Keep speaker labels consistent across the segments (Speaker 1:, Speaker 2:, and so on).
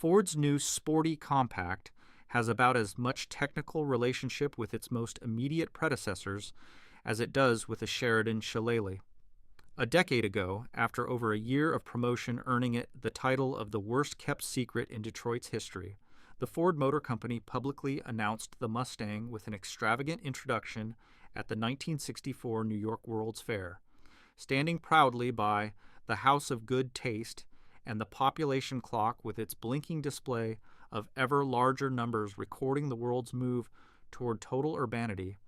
Speaker 1: Ford's new sporty compact has about as much technical relationship with its most immediate predecessors as it does with the Sheridan Shillelagh. A decade ago, after over a year of promotion earning it the title of the worst-kept secret in Detroit's history, the Ford Motor Company publicly announced the Mustang with an extravagant introduction at the 1964 New York World's Fair, standing proudly by the House of Good Taste and the population clock with its blinking display of ever larger numbers recording the world's move toward total urbanity,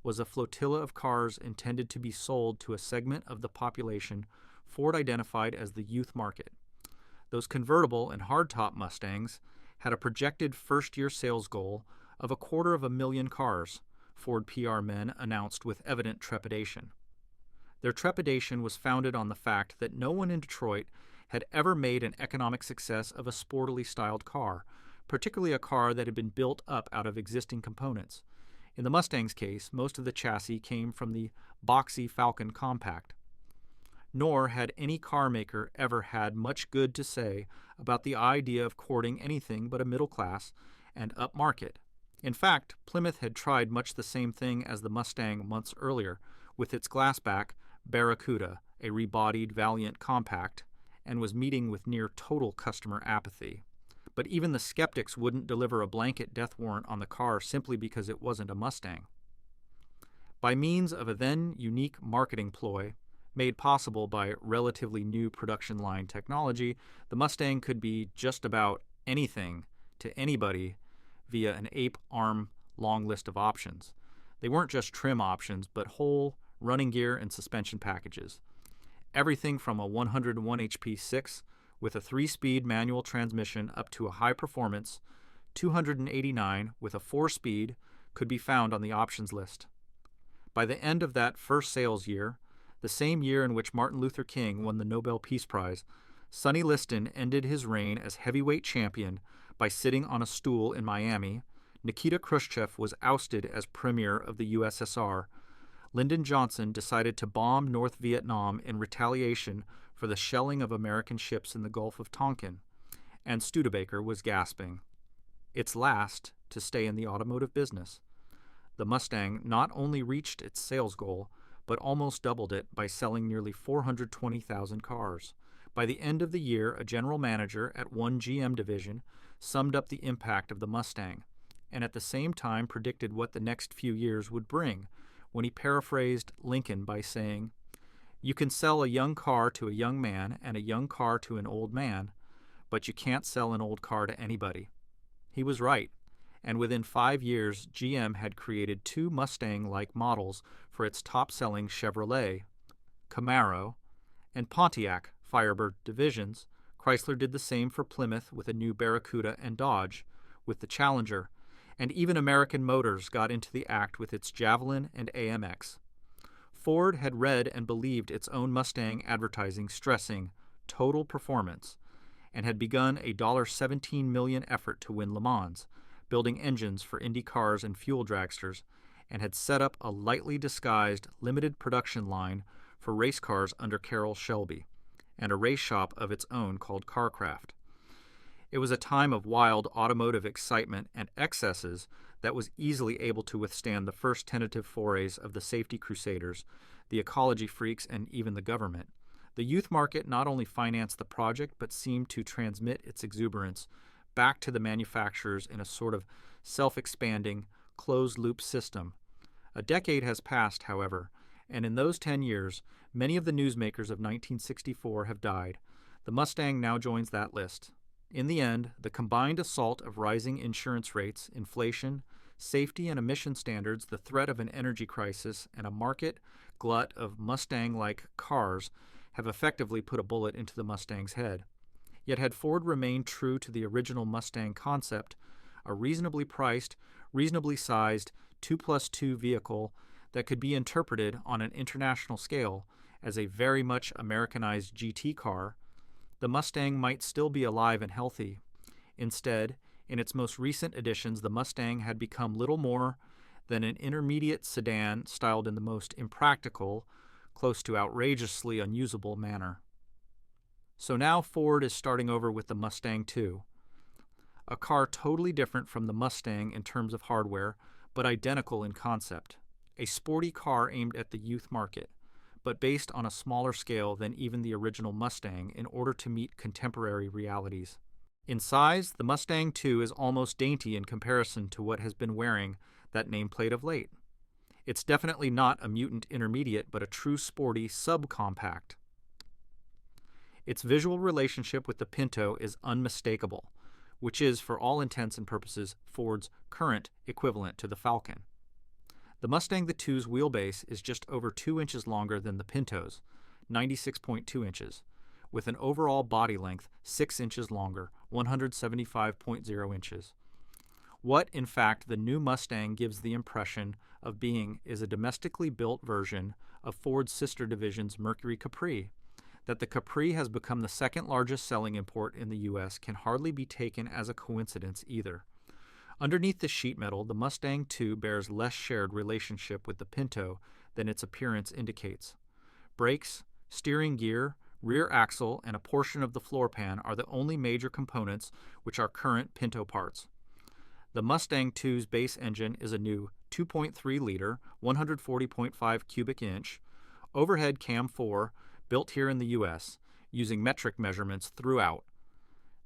Speaker 1: was a flotilla of cars intended to be sold to a segment of the population Ford identified as the youth market. Those convertible and hardtop Mustangs had a projected first-year sales goal of 250,000 cars, Ford PR men announced with evident trepidation. Their trepidation was founded on the fact that no one in Detroit had ever made an economic success of a sportily styled car, particularly a car that had been built up out of existing components. In the Mustang's case, most of the chassis came from the boxy Falcon Compact. Nor had any car maker ever had much good to say about the idea of courting anything but a middle class and upmarket. In fact, Plymouth had tried much the same thing as the Mustang months earlier with its glassback Barracuda, a rebodied Valiant compact, and was meeting with near total customer apathy. But even the skeptics wouldn't deliver a blanket death warrant on the car simply because it wasn't a Mustang. By means of a then unique marketing ploy, made possible by relatively new production line technology, the Mustang could be just about anything to anybody via an ape-arm long list of options. They weren't just trim options, but whole running gear and suspension packages. Everything from a 101 HP 6 with a 3-speed manual transmission up to a high-performance 289 with a 4-speed could be found on the options list. By the end of that first sales year, the same year in which Martin Luther King won the Nobel Peace Prize, Sonny Liston ended his reign as heavyweight champion by sitting on a stool in Miami. Nikita Khrushchev was ousted as premier of the USSR. Lyndon Johnson decided to bomb North Vietnam in retaliation for the shelling of American ships in the Gulf of Tonkin, and Studebaker was gasping. Its last to stay in the automotive business. The Mustang not only reached its sales goal, but almost doubled it by selling nearly 420,000 cars. By the end of the year, a general manager at one GM division summed up the impact of the Mustang, and at the same time predicted what the next few years would bring, when he paraphrased Lincoln by saying, "You can sell a young car to a young man and a young car to an old man, but you can't sell an old car to anybody." He was right, and within 5 years, GM had created 2 Mustang-like models for its top-selling Chevrolet, Camaro, and Pontiac Firebird divisions. Chrysler did the same for Plymouth with a new Barracuda and Dodge with the Challenger, and even American Motors got into the act with its Javelin and AMX. Ford had read and believed its own Mustang advertising stressing total performance, and had begun a $17 million effort to win Le Mans, building engines for Indy cars and fuel dragsters, and had set up a lightly disguised limited production line for race cars under Carroll Shelby, and a race shop of its own called Carcraft. It was a time of wild automotive excitement and excesses that was easily able to withstand the first tentative forays of the safety crusaders, the ecology freaks, and even the government. The youth market not only financed the project, but seemed to transmit its exuberance back to the manufacturers in a sort of self-expanding, closed-loop system. A decade has passed, however, and in those 10 years, many of the newsmakers of 1964 have died. The Mustang now joins that list. In the end, the combined assault of rising insurance rates, inflation, safety and emission standards, the threat of an energy crisis, and a market glut of Mustang-like cars have effectively put a bullet into the Mustang's head. Yet had Ford remained true to the original Mustang concept, a reasonably priced, reasonably sized 2+2 vehicle that could be interpreted on an international scale as a very much Americanized GT car, the Mustang might still be alive and healthy. Instead, in its most recent editions, the Mustang had become little more than an intermediate sedan styled in the most impractical, close to outrageously unusable manner. So now Ford is starting over with the Mustang II. a car totally different from the Mustang in terms of hardware, but identical in concept. A sporty car aimed at the youth market, but based on a smaller scale than even the original Mustang in order to meet contemporary realities. In size, the Mustang II is almost dainty in comparison to what has been wearing that nameplate of late. It's definitely not a mutant intermediate, but a true sporty subcompact. Its visual relationship with the Pinto is unmistakable, which is, for all intents and purposes, Ford's current equivalent to the Falcon. The Mustang II's wheelbase is just over 2 inches longer than the Pinto's, 96.2 inches, with an overall body length 6 inches longer, 175.0 inches. What, in fact, the new Mustang gives the impression of being is a domestically built version of Ford's sister division's Mercury Capri. That the Capri has become the second largest selling import in the U.S. can hardly be taken as a coincidence either. Underneath the sheet metal, the Mustang II bears less shared relationship with the Pinto than its appearance indicates. Brakes, steering gear, rear axle, and a portion of the floor pan are the only major components which are current Pinto parts. The Mustang II's base engine is a new 2.3-liter, 140.5 cubic inch, overhead cam 4, built here in the U.S., using metric measurements throughout.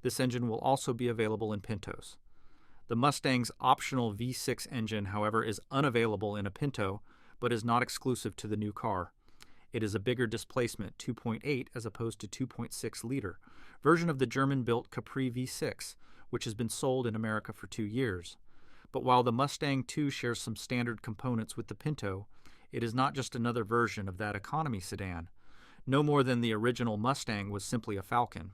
Speaker 1: This engine will also be available in Pintos. The Mustang's optional V6 engine, however, is unavailable in a Pinto, but is not exclusive to the new car. It is a bigger displacement, 2.8 as opposed to 2.6-liter, version of the German-built Capri V6, which has been sold in America for 2 years. But while the Mustang II shares some standard components with the Pinto, it is not just another version of that economy sedan. No more than the original Mustang was simply a Falcon.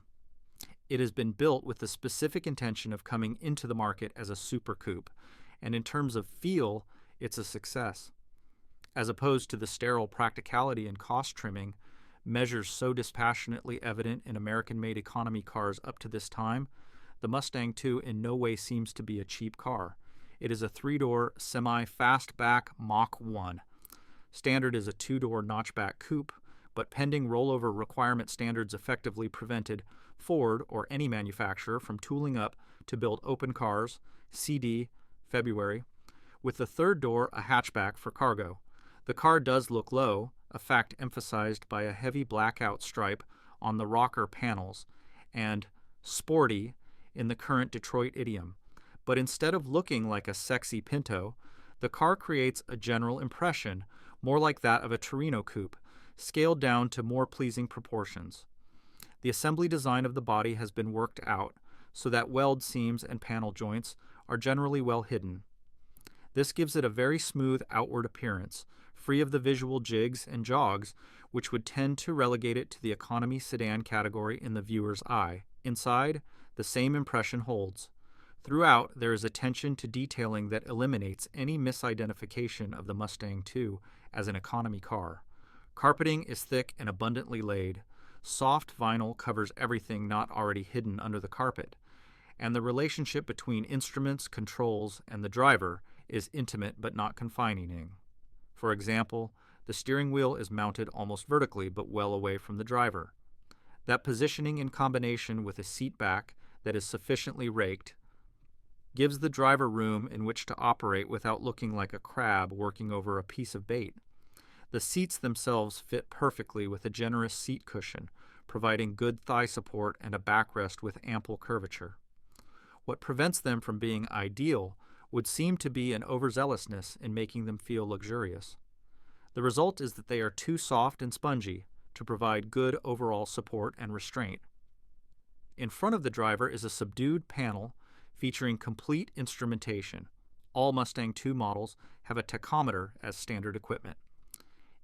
Speaker 1: It has been built with the specific intention of coming into the market as a super coupe, and in terms of feel, it's a success. As opposed to the sterile practicality and cost trimming, measures so dispassionately evident in American-made economy cars up to this time, the Mustang II in no way seems to be a cheap car. It is a 3-door semi-fastback Mach I. Standard is a 2-door notchback coupe, but pending rollover requirement standards effectively prevented Ford or any manufacturer from tooling up to build open cars, CD, February, with the third door a hatchback for cargo. The car does look low, a fact emphasized by a heavy blackout stripe on the rocker panels, and sporty in the current Detroit idiom. But instead of looking like a sexy Pinto, the car creates a general impression more like that of a Torino coupe, scaled down to more pleasing proportions. The assembly design of the body has been worked out so that weld seams and panel joints are generally well hidden. This gives it a very smooth outward appearance, free of the visual jigs and jogs which would tend to relegate it to the economy sedan category in the viewer's eye. Inside, the same impression holds. Throughout, there is attention to detailing that eliminates any misidentification of the Mustang II as an economy car. Carpeting is thick and abundantly laid. Soft vinyl covers everything not already hidden under the carpet. And the relationship between instruments, controls, and the driver is intimate but not confining. For example, the steering wheel is mounted almost vertically but well away from the driver. That positioning in combination with a seat back that is sufficiently raked gives the driver room in which to operate without looking like a crab working over a piece of bait. The seats themselves fit perfectly with a generous seat cushion, providing good thigh support and a backrest with ample curvature. What prevents them from being ideal would seem to be an overzealousness in making them feel luxurious. The result is that they are too soft and spongy to provide good overall support and restraint. In front of the driver is a subdued panel featuring complete instrumentation. All Mustang II models have a tachometer as standard equipment.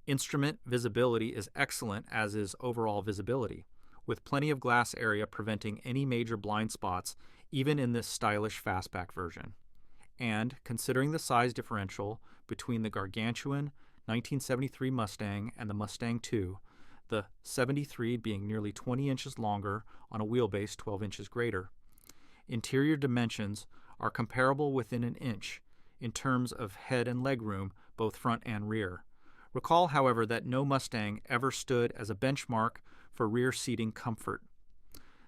Speaker 1: Instrument visibility is excellent, as is overall visibility, with plenty of glass area preventing any major blind spots even in this stylish fastback version. And, considering the size differential between the gargantuan 1973 Mustang and the Mustang II, the 73 being nearly 20 inches longer on a wheelbase 12 inches greater, interior dimensions are comparable within an inch in terms of head and leg room, both front and rear. Recall, however, that no Mustang ever stood as a benchmark for rear seating comfort.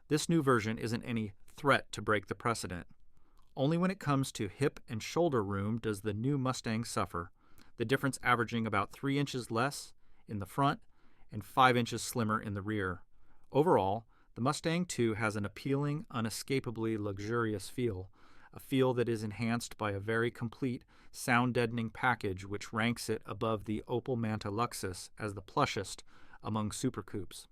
Speaker 1: This new version isn't any threat to break the precedent. Only when it comes to hip and shoulder room does the new Mustang suffer, the difference averaging about 3 inches less in the front and 5 inches slimmer in the rear. Overall, the Mustang II has an appealing, unescapably luxurious feel, a feel that is enhanced by a very complete, sound-deadening package which ranks it above the Opel Manta Luxus as the plushest among supercoupes.